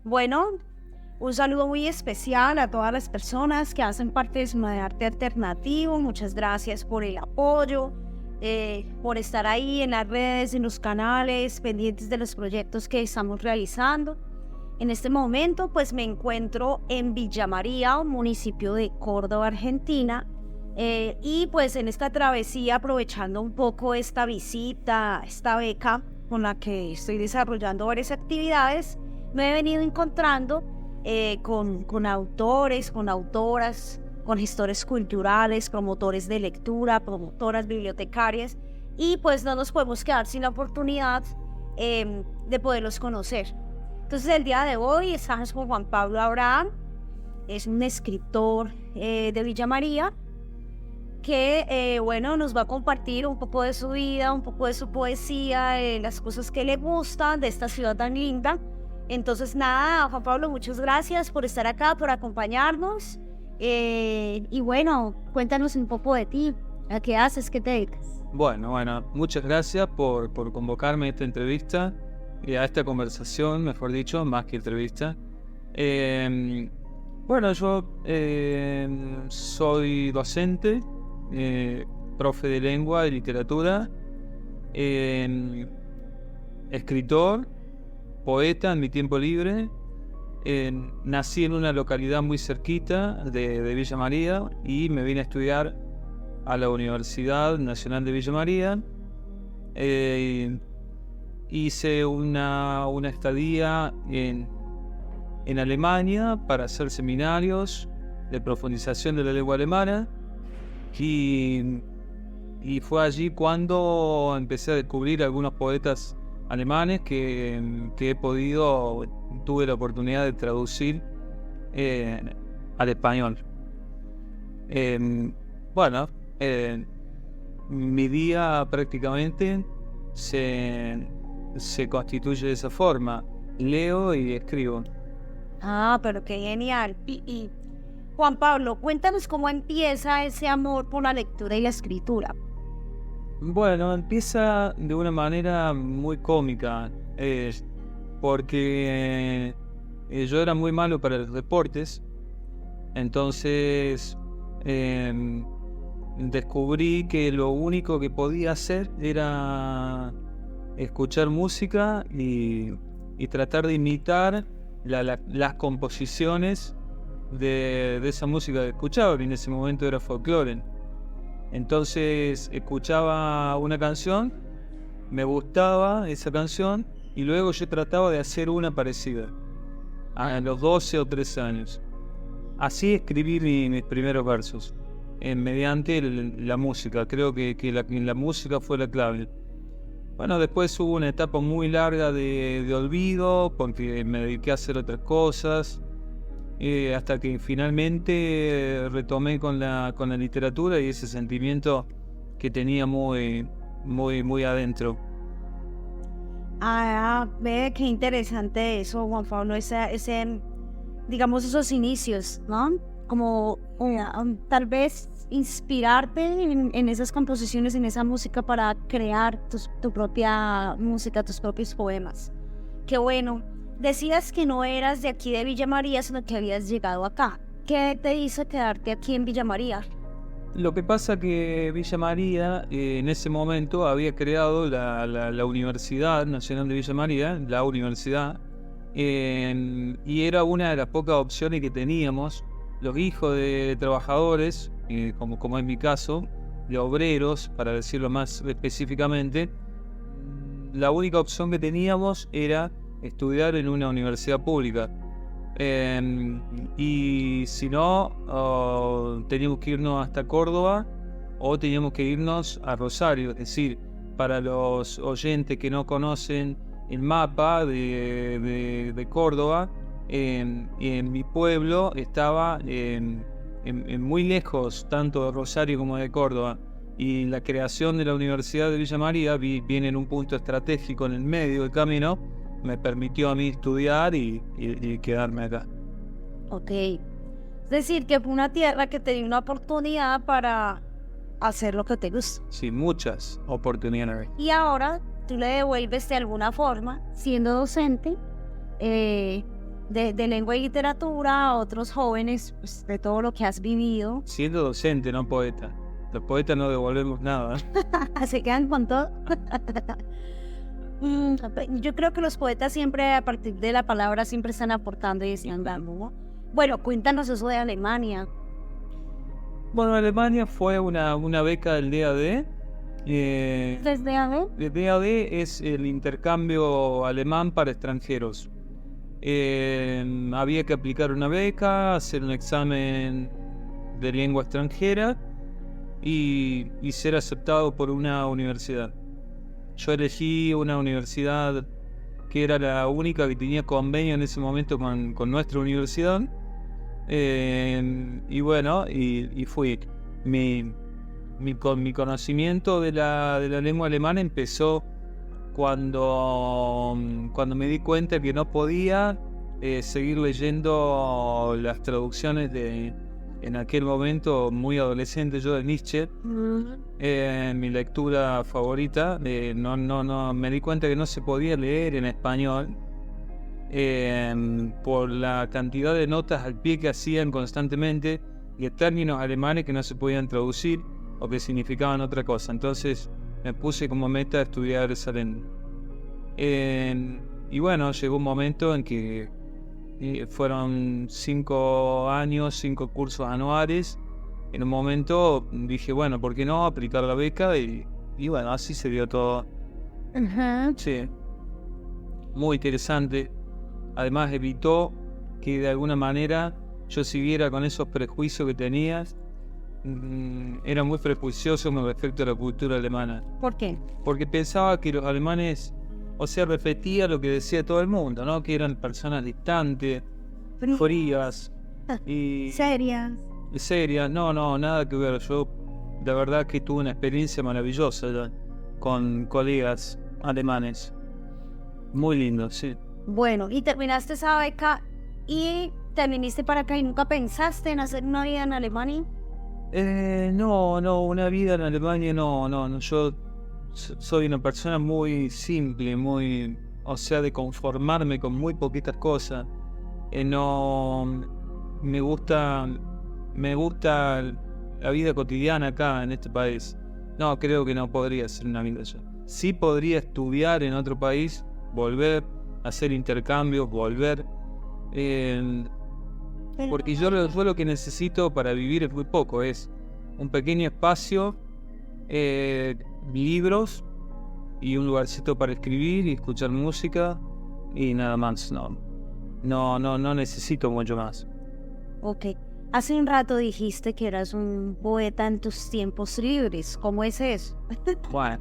Bueno, un saludo muy especial a todas las personas que hacen parte de Zona de Arte Alternativo. Muchas gracias por el apoyo, por estar ahí en las redes, en los canales, pendientes de los proyectos que estamos realizando. En este momento, pues me encuentro en Villa María, un municipio de Córdoba, Argentina. Y pues en esta travesía, aprovechando un poco esta visita, esta beca con la que estoy desarrollando varias actividades, me he venido encontrando con autores, con autoras, con gestores culturales, promotores de lectura, promotoras bibliotecarias, y pues no nos podemos quedar sin la oportunidad de poderlos conocer. Entonces el día de hoy estamos con Juan Pablo Abraham, es un escritor de Villa María, que nos va a compartir un poco de su vida, un poco de su poesía, las cosas que le gustan de esta ciudad tan linda. Entonces nada, Juan Pablo, muchas gracias por estar acá, por acompañarnos. Y bueno, cuéntanos un poco de ti, ¿a qué haces, qué te dedicas? Bueno, muchas gracias por convocarme a esta entrevista, y a esta conversación, mejor dicho, más que entrevista. Yo soy docente, profe de lengua y literatura, escritor, poeta en mi tiempo libre. Nací en una localidad muy cerquita de Villa María y me vine a estudiar a la Universidad Nacional de Villa María. Hice una estadía en Alemania para hacer seminarios de profundización de la lengua alemana, y fue allí cuando empecé a descubrir algunos poetas alemanes que tuve la oportunidad de traducir al español. Mi día prácticamente se constituye de esa forma: leo y escribo. Ah, pero qué genial. Y Juan Pablo, cuéntanos cómo empieza ese amor por la lectura y la escritura. Bueno, empieza de una manera muy cómica, porque yo era muy malo para los deportes. Entonces descubrí que lo único que podía hacer era escuchar música y tratar de imitar las composiciones de esa música que escuchaba, que en ese momento era folclore. Entonces escuchaba una canción, me gustaba esa canción, y luego yo trataba de hacer una parecida a los 12 o 13 años. Así escribí mis primeros versos, mediante la música. Creo que la música fue la clave. Bueno, después hubo una etapa muy larga de olvido, porque me dediqué a hacer otras cosas, hasta que finalmente retomé con la literatura y ese sentimiento que tenía muy, muy, muy adentro. Ve qué interesante eso, Juan Pablo, digamos, esos inicios, ¿no? Como tal vez inspirarte en esas composiciones, en esa música para crear tu propia música, tus propios poemas. Qué bueno. Decías que no eras de aquí de Villa María, sino que habías llegado acá. ¿Qué te hizo quedarte aquí en Villa María? Lo que pasa que Villa María en ese momento había creado la Universidad Nacional de Villa María, la universidad, y era una de las pocas opciones que teníamos los hijos de trabajadores, como en mi caso, de obreros, para decirlo más específicamente. La única opción que teníamos era estudiar en una universidad pública. Y si no, teníamos que irnos hasta Córdoba o teníamos que irnos a Rosario. Es decir, para los oyentes que no conocen el mapa de Córdoba, en mi pueblo estaba muy lejos, tanto de Rosario como de Córdoba. Y la creación de la Universidad de Villa María viene en un punto estratégico en el medio del camino. Me permitió a mí estudiar y quedarme acá. Ok. Es decir, que fue una tierra que te dio una oportunidad para hacer lo que te gusta. Sí, muchas oportunidades. Y ahora tú le devuelves de alguna forma, siendo docente, de lengua y literatura a otros jóvenes, pues, de todo lo que has vivido. Siendo docente, no poeta. Los poetas no devolvemos nada. Se quedan con todo. Yo creo que los poetas siempre, a partir de la palabra, siempre están aportando y están dando, ¿no? Bueno, cuéntanos eso de Alemania. Bueno, Alemania fue una beca del DAD. ¿Desde AD? El DAD es el intercambio alemán para extranjeros. Había que aplicar una beca, hacer un examen de lengua extranjera y ser aceptado por una universidad. Yo elegí una universidad que era la única que tenía convenio en ese momento con nuestra universidad. Y bueno, y fui. Mi conocimiento de la lengua alemana empezó cuando me di cuenta que no podía seguir leyendo las traducciones en aquel momento muy adolescente yo, de Nietzsche. Mi lectura favorita. No me di cuenta que no se podía leer en español por la cantidad de notas al pie que hacían constantemente y de términos alemanes que no se podían traducir o que significaban otra cosa. Entonces me puse como meta estudiar esa lengua. Y bueno, llegó un momento en que fueron 5 años, 5 cursos anuales. En un momento dije, bueno, ¿por qué no aplicar la beca? Y bueno, así se dio todo. Sí, muy interesante. Además evitó que de alguna manera yo siguiera con esos prejuicios que tenías. Era muy prejuicioso con respecto a la cultura alemana. ¿Por qué? Porque pensaba que los alemanes, o sea, repetía lo que decía todo el mundo, ¿no? Que eran personas distantes, frías y serias. No, nada que ver. Yo, la verdad que tuve una experiencia maravillosa ya, con colegas alemanes. Muy lindo, sí. Bueno, y terminaste esa beca y te viniste para acá y nunca pensaste en hacer una vida en Alemania. No, una vida en Alemania no. Yo soy una persona muy simple, o sea, de conformarme con muy poquitas cosas. No, me gusta la vida cotidiana acá en este país. No, creo que no podría hacer una vida allá. Sí podría estudiar en otro país, volver, hacer intercambios, volver. Porque yo lo que necesito para vivir es muy poco, es un pequeño espacio, libros y un lugarcito para escribir y escuchar música y nada más. No necesito mucho más. Ok. Hace un rato dijiste que eras un poeta en tus tiempos libres. ¿Cómo es eso? Bueno,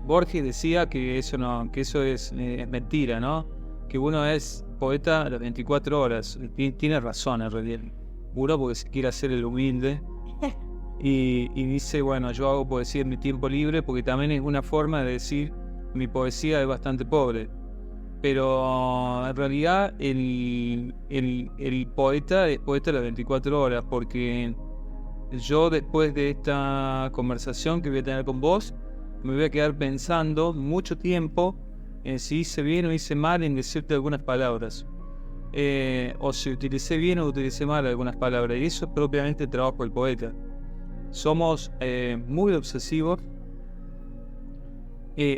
Borges decía que eso es mentira, ¿no? Que uno es poeta a las 24 horas. Tiene razón en realidad. Uno porque se quiere hacer el humilde. Y dice, bueno, yo hago poesía en mi tiempo libre porque también es una forma de decir mi poesía es bastante pobre. Pero en realidad el poeta es poeta a las 24 horas porque yo después de esta conversación que voy a tener con vos me voy a quedar pensando mucho tiempo en si hice bien o hice mal en decirte algunas palabras. O si utilicé bien o utilicé mal algunas palabras. Y eso es propiamente el trabajo del poeta. Somos muy obsesivos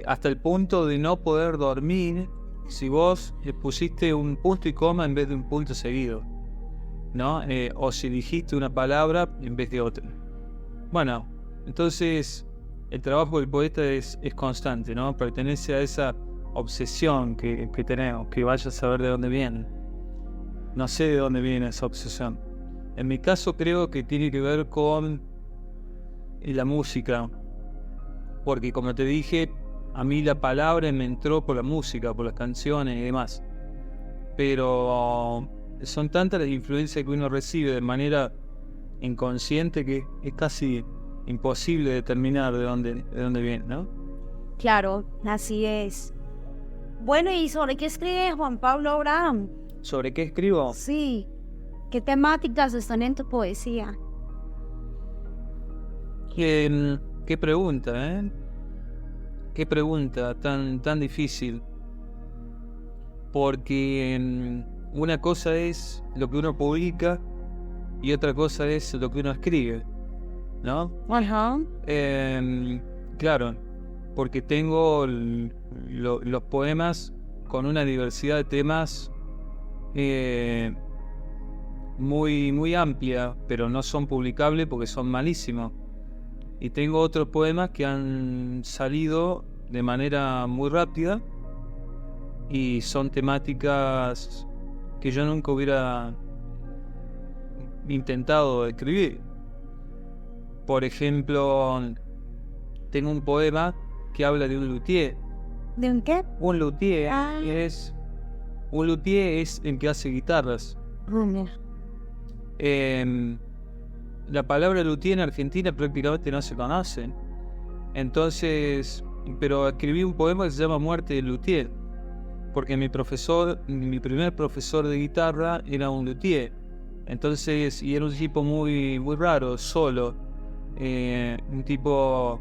hasta el punto de no poder dormir si vos pusiste un punto y coma en vez de un punto seguido, ¿no? O si dijiste una palabra en vez de otra. Bueno, entonces el trabajo del poeta es constante, ¿no? Pertenece a esa obsesión que tenemos, que vaya a saber de dónde viene. No sé de dónde viene esa obsesión. En mi caso creo que tiene que ver con la música, porque como te dije, a mí la palabra me entró por la música, por las canciones y demás. Pero son tantas las influencias que uno recibe de manera inconsciente que es casi imposible determinar de dónde viene, ¿no? Claro, así es. Bueno, ¿y sobre qué escribe Juan Pablo Abraham? ¿Sobre qué escribo? Sí. ¿Qué temáticas están en tu poesía? Qué pregunta, ¿eh? Qué pregunta tan difícil. Porque una cosa es lo que uno publica y otra cosa es lo que uno escribe, ¿no? Ajá. Claro, porque tengo los poemas con una diversidad de temas muy, muy amplia, pero no son publicables porque son malísimos. Y tengo otros poemas que han salido de manera muy rápida y son temáticas que yo nunca hubiera intentado escribir. Por ejemplo, tengo un poema que habla de un luthier. ¿De un qué? Un luthier Ah. un luthier es el que hace guitarras. Mira. La palabra luthier en Argentina prácticamente no se conoce. Entonces, pero escribí un poema que se llama Muerte del luthier, porque mi primer profesor de guitarra era un luthier. Entonces, y era un tipo muy, muy raro, solo, un tipo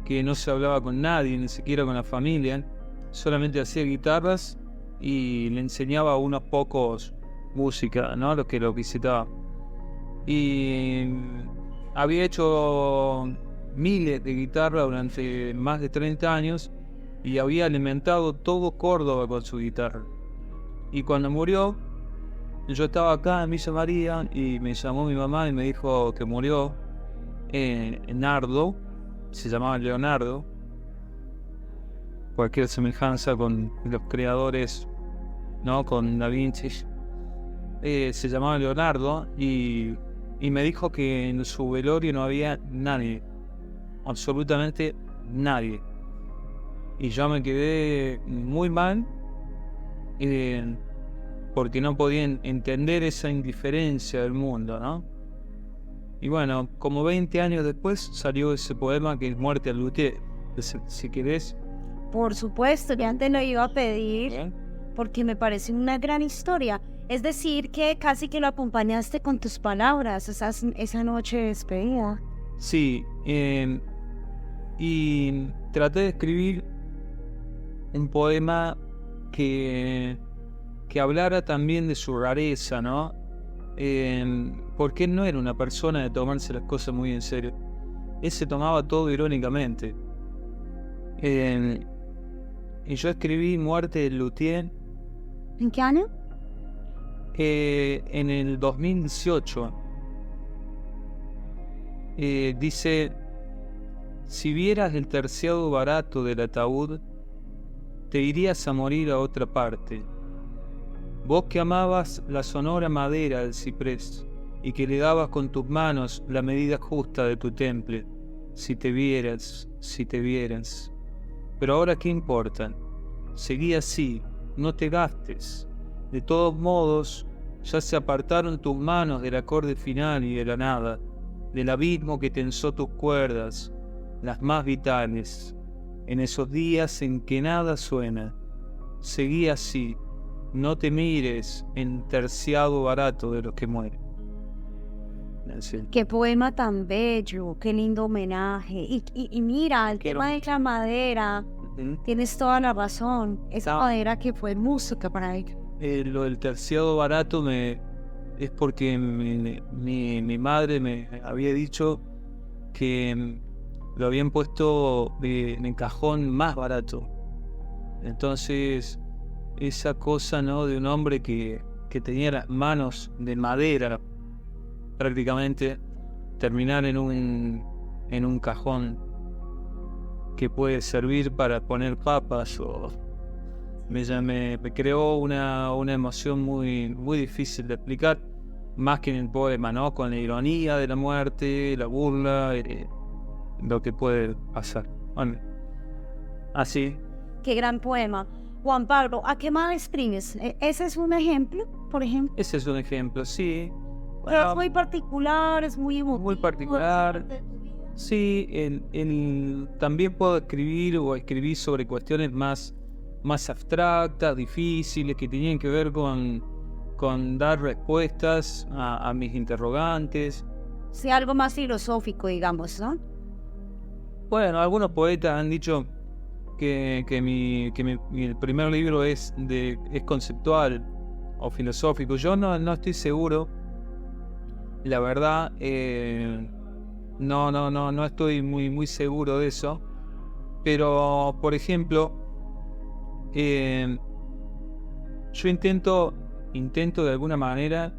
que no se hablaba con nadie, ni siquiera con la familia, solamente hacía guitarras y le enseñaba a unos pocos música, ¿no? Los que lo visitaban. Y había hecho miles de guitarras durante más de 30 años y había alimentado todo Córdoba con su guitarra. Y cuando murió, yo estaba acá en Villa María y me llamó mi mamá y me dijo que murió Nardo, se llamaba Leonardo. Cualquier semejanza con los creadores, ¿no? Con Da Vinci. Se llamaba Leonardo y me dijo que en su velorio no había nadie, absolutamente nadie. Y yo me quedé muy mal porque no podía entender esa indiferencia del mundo, ¿no? Y bueno, como 20 años después salió ese poema que es Muerte al luthier. Si querés. Por supuesto, ya antes lo iba a pedir porque me parece una gran historia. Es decir, que casi que lo acompañaste con tus palabras esa noche de despedida. Sí, y traté de escribir un poema que hablara también de su rareza, ¿no? Porque él no era una persona de tomarse las cosas muy en serio. Él se tomaba todo irónicamente. Y yo escribí Muerte del luthier. ¿En qué año? En el 2018. Dice: si vieras el terciado barato del ataúd, te irías a morir a otra parte. Vos que amabas la sonora madera del ciprés y que le dabas con tus manos la medida justa de tu temple, si te vieras. Pero ahora, ¿qué importa? Seguí así, no te gastes. De todos modos, ya se apartaron tus manos del acorde final y de la nada, del abismo que tensó tus cuerdas, las más vitales, en esos días en que nada suena. Seguí así, no te mires en terciado barato de los que mueren. Así. Qué poema tan bello, qué lindo homenaje. Y mira, el tema de la madera, tienes toda la razón. Esa madera que fue música para ella. Lo del terciado barato es porque mi madre me había dicho que lo habían puesto en el cajón más barato. Entonces, esa cosa, ¿no? De un hombre que tenía las manos de madera, prácticamente, terminar en un cajón que puede servir para poner papas o... Me creó una emoción muy, muy difícil de explicar, más que en el poema, ¿no? Con la ironía de la muerte, la burla, lo que puede pasar. Bueno, así. Qué gran poema. Juan Pablo, ¿a qué más escribes? ¿Ese es un ejemplo, por ejemplo? Ese es un ejemplo, sí. Bueno, es muy particular, es muy emotivo. Muy particular. Sí, también puedo escribir sobre cuestiones más abstractas, difíciles, que tenían que ver con dar respuestas a mis interrogantes. Sí, algo más filosófico, digamos, ¿no? Bueno, algunos poetas han dicho que mi primer libro es conceptual, o filosófico. Yo no estoy seguro, la verdad, no estoy muy seguro de eso. Pero, por ejemplo, yo intento de alguna manera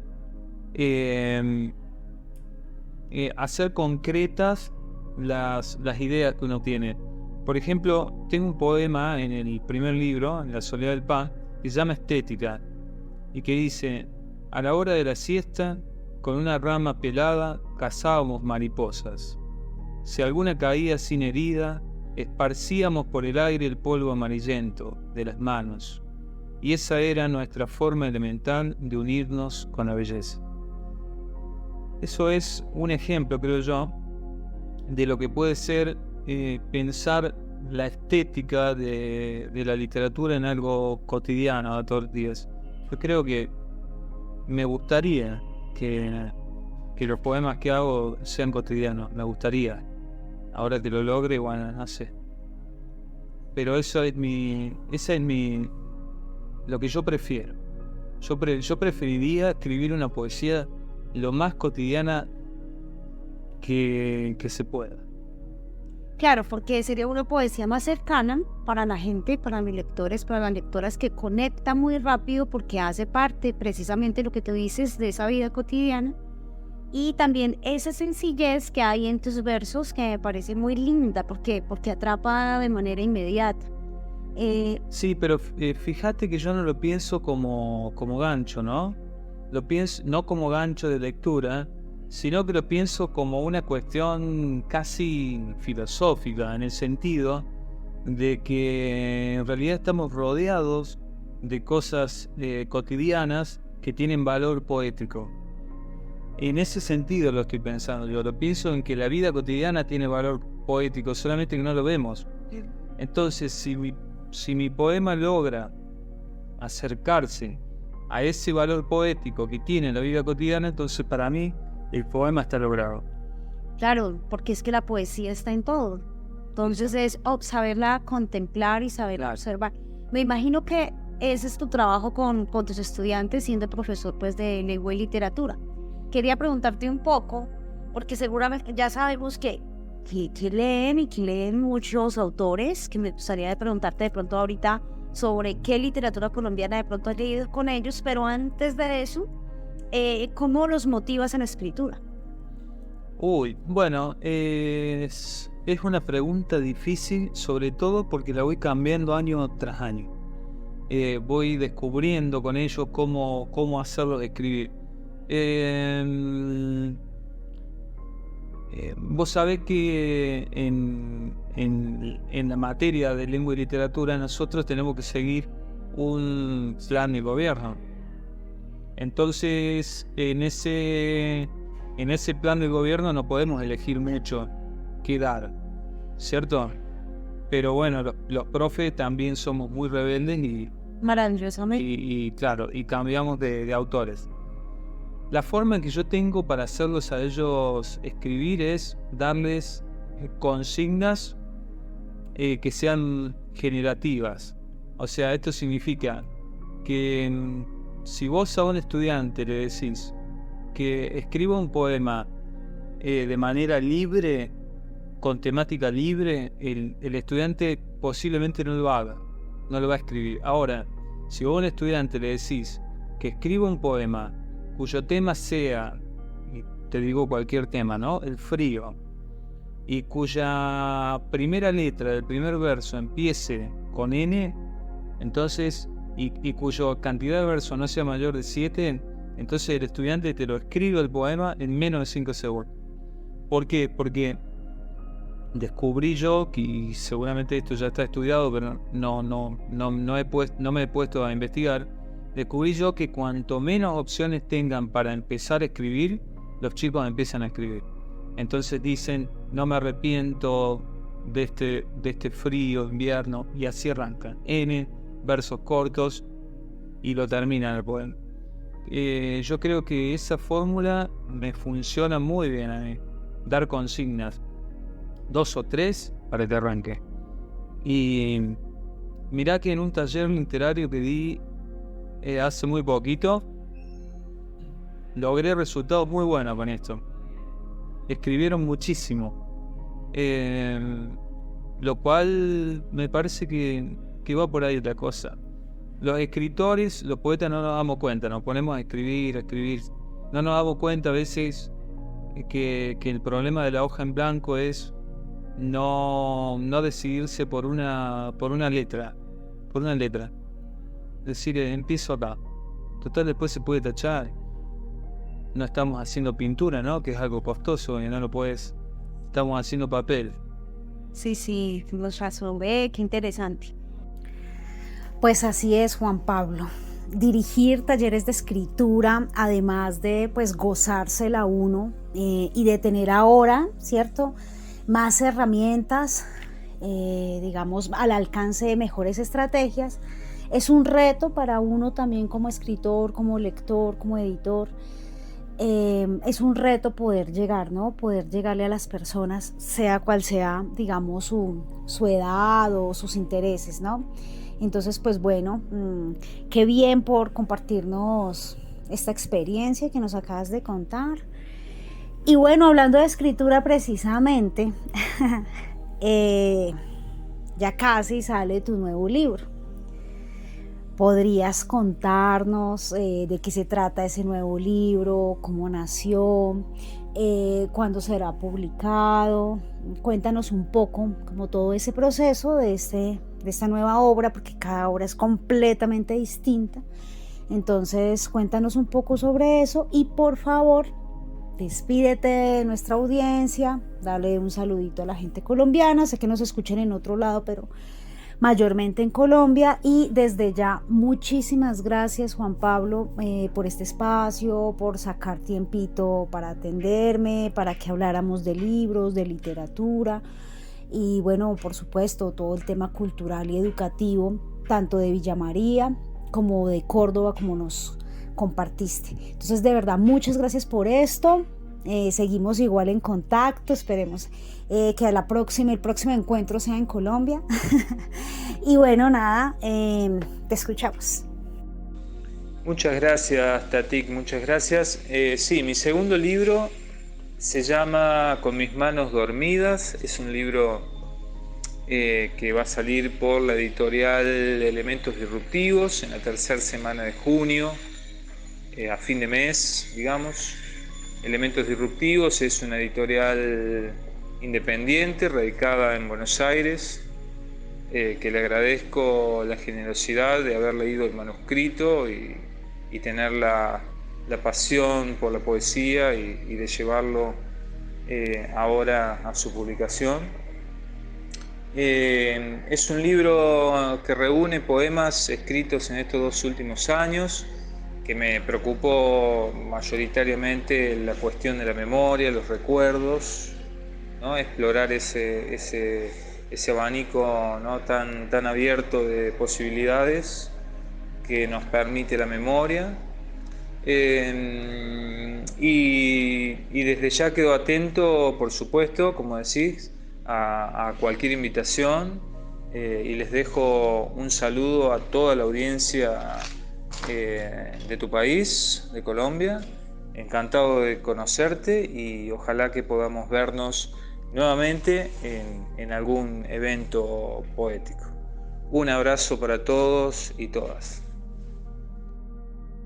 hacer concretas las ideas que uno tiene. Por ejemplo, tengo un poema en el primer libro, en La soledad del pan, que se llama Estética, y que dice: a la hora de la siesta, con una rama pelada, cazábamos mariposas. Si alguna caía sin herida, esparcíamos por el aire el polvo amarillento de las manos, y esa era nuestra forma elemental de unirnos con la belleza. Eso es un ejemplo, creo yo, de lo que puede ser pensar la estética de la literatura en algo cotidiano de todos los días. Yo creo que me gustaría que los poemas que hago sean cotidianos, me gustaría. Ahora que lo logre, bueno, no sé. Pero esa es lo que yo prefiero. Yo preferiría escribir una poesía lo más cotidiana que se pueda. Claro, porque sería una poesía más cercana para la gente, para mis lectores, para las lectoras, que conecta muy rápido porque hace parte precisamente lo que tú dices de esa vida cotidiana, y también esa sencillez que hay en tus versos, que me parece muy linda porque atrapa de manera inmediata. Sí, pero fíjate que yo no lo pienso como gancho, ¿no? Lo pienso no como gancho de lectura, sino que lo pienso como una cuestión casi filosófica, en el sentido de que en realidad estamos rodeados de cosas cotidianas que tienen valor poético. En ese sentido lo estoy pensando. Yo lo pienso en que la vida cotidiana tiene valor poético, solamente que no lo vemos. Entonces, si mi poema logra acercarse a ese valor poético que tiene la vida cotidiana, entonces para mí el poema está logrado. Claro, porque es que la poesía está en todo. Entonces es saberla contemplar y saberla observar. Me imagino que ese es tu trabajo con tus estudiantes, siendo profesor pues de lengua y literatura. Quería preguntarte un poco, porque seguramente ya sabemos que leen muchos autores, que me gustaría de preguntarte de pronto ahorita sobre qué literatura colombiana de pronto has leído con ellos, pero antes de eso, ¿cómo los motivas en la escritura? Bueno, es una pregunta difícil, sobre todo porque la voy cambiando año tras año. Voy descubriendo con ellos cómo hacerlos escribir. Vos sabés que en la materia de lengua y literatura nosotros tenemos que seguir un plan de gobierno. Entonces, en ese plan de gobierno no podemos elegir mucho qué dar, ¿cierto? Pero bueno, los profes también somos muy rebeldes y claro, y cambiamos de autores. La forma en que yo tengo para hacerlos a ellos escribir es darles consignas que sean generativas. O sea, esto significa que si vos a un estudiante le decís que escriba un poema de manera libre, con temática libre, el estudiante posiblemente no lo haga, no lo va a escribir. Ahora, si vos a un estudiante le decís que escriba un poema cuyo tema sea, te digo cualquier tema, ¿no? El frío, y cuya primera letra del primer verso empiece con N, entonces, y cuya cantidad de versos no sea mayor de 7, entonces el estudiante te lo escribe el poema en menos de 5 segundos. ¿Por qué? Porque descubrí yo, y seguramente esto ya está estudiado, pero no me he puesto a investigar. Descubrí yo que cuanto menos opciones tengan para empezar a escribir, los chicos empiezan a escribir. Entonces dicen, no me arrepiento de este frío invierno, y así arrancan. N, versos cortos, y lo terminan el poema. Yo creo que esa fórmula me funciona muy bien a mí. Dar consignas, 2 o 3 para que arranque. Y mirá que en un taller literario que di hace muy poquito. Logré resultados muy buenos con esto. Escribieron muchísimo. Lo cual me parece que va por ahí otra cosa. Los escritores, los poetas no nos damos cuenta, nos ponemos a escribir. No nos damos cuenta a veces que el problema de la hoja en blanco es no decidirse por una letra. Es decir, empiezo acá. Total, después se puede tachar. No estamos haciendo pintura, ¿no? Que es algo costoso y no lo puedes. Estamos haciendo papel. Sí, tienes razón. Ve, qué interesante. Pues así es, Juan Pablo. Dirigir talleres de escritura, además de pues gozársela uno y de tener ahora, ¿cierto?, más herramientas, digamos, al alcance de mejores estrategias, es un reto para uno también como escritor, como lector, como editor. Es un reto poder llegar, ¿no? Poder llegarle a las personas, sea cual sea, digamos, su edad o sus intereses, ¿no? Entonces, pues bueno, qué bien por compartirnos esta experiencia que nos acabas de contar. Y bueno, hablando de escritura precisamente, ya casi sale tu nuevo libro. ¿Podrías contarnos de qué se trata ese nuevo libro, cómo nació, cuándo será publicado? Cuéntanos un poco como todo ese proceso de esta nueva obra, porque cada obra es completamente distinta. Entonces, cuéntanos un poco sobre eso y por favor, despídete de nuestra audiencia, dale un saludito a la gente colombiana. Sé que nos escuchen en otro lado, pero mayormente en Colombia. Y desde ya, muchísimas gracias, Juan Pablo, por este espacio, por sacar tiempito para atenderme, para que habláramos de libros, de literatura y bueno, por supuesto, todo el tema cultural y educativo, tanto de Villa María como de Córdoba, como nos compartiste. Entonces, de verdad, muchas gracias por esto. Seguimos igual en contacto. Esperemos que el próximo encuentro sea en Colombia. Y bueno, nada, te escuchamos. Muchas gracias, Tatik, muchas gracias. Sí, mi segundo libro se llama Con mis manos dormidas. Es un libro que va a salir por la editorial Elementos Disruptivos en la tercera semana de junio, a fin de mes, digamos. Elementos Disruptivos es una editorial independiente, radicada en Buenos Aires, que le agradezco la generosidad de haber leído el manuscrito y tener la pasión por la poesía y de llevarlo ahora a su publicación. Es un libro que reúne poemas escritos en estos 2 últimos años, que me preocupó mayoritariamente la cuestión de la memoria, los recuerdos, ¿no? Explorar ese abanico, ¿no?, tan abierto de posibilidades que nos permite la memoria. Y desde ya quedo atento, por supuesto, como decís, a cualquier invitación, y les dejo un saludo a toda la audiencia de tu país, de Colombia. Encantado de conocerte y ojalá que podamos vernos nuevamente en algún evento poético. Un abrazo para todos y todas.